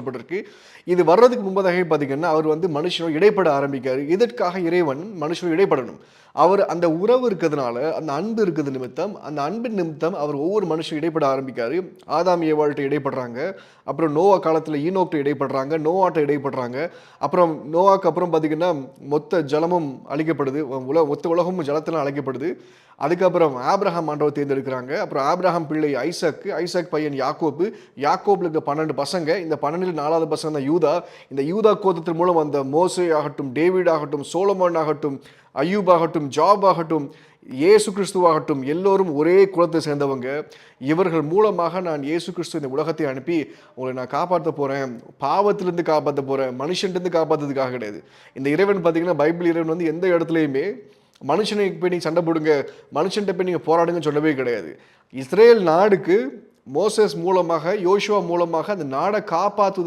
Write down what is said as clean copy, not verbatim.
சொல்லப்பட்டிருக்கு. இது வர்றதுக்கு முன்பதாகவே பார்த்தீங்கன்னா, அவர் வந்து மனுஷனோடு இடைப்பட ஆரம்பிக்காரு. எதற்காக இறைவன் மனுஷனோடு இடைப்படணும்? அவர் அந்த உறவு இருக்கிறதுனால, அந்த அன்பு இருக்குது நிமித்தம், அந்த அன்பின் நிமித்தம் அவர் ஒவ்வொரு மனுஷனும் இடைப்பட ஆரம்பிக்காரு. ஆதாம் ஏவாள்ட்ட இடைப்படுறாங்க. அப்புறம் நோவா காலத்தில ஈனோக்ட்ட இடைப்படுறாங்க. நோவாட்ட இடைப்படுறாங்க. அப்புறம் நோவாக்கு அப்புறம் பார்த்தீங்கன்னா, மொத்த ஜலமும் அழிக்கப்படுது. மொத்த உலகமும் ஜலத்தினால அழிக்கப்படுது. அதுக்கப்புறம் ஆபிரகாம் ஆண்டவர் தேர்ந்தெடுக்கிறாங்க. அப்புறம் ஆபிரகாம் பிள்ளை ஐசாக்கு, ஐசாக் பையன் யாக்கோபு, யாக்கோபுல இருக்க 12 பசங்க. இந்த 12ல் 4வது பசங்க தான் யூதா. இந்த யூதா கோத்திரத்தின் மூலம் வந்த மோசே ஆகட்டும், டேவிட் ஆகட்டும், சோலோமன் ஆகட்டும், அய்யூப் ஆகட்டும், ஜாப் ஆகட்டும், இயேசு கிறிஸ்துவாகட்டும், எல்லோரும் ஒரே குலத்தை சேர்ந்தவங்க. இவர்கள் மூலமாக நான் இயேசு கிறிஸ்து இந்த உலகத்தை அனுப்பி உங்களை நான் காப்பாற்ற போறேன், பாவத்திலிருந்து காப்பாற்ற போறேன், மனுஷன்ட்டு காப்பாற்றுறதுக்காக கிடையாது. இந்த இறைவன் பார்த்தீங்கன்னா, பைபிள் இறைவன் வந்து எந்த இடத்துலையுமே மனுஷனை போய் நீங்க சண்டை போடுங்க, மனுஷன்ட்ட போய் நீங்க போராடுங்கன்னு சொல்லவே கிடையாது. இஸ்ரேல் நாடுக்கு மோசஸ் மூலமாக, யோசுவா மூலமாக அந்த நாடை காப்பாற்றுவதற்கு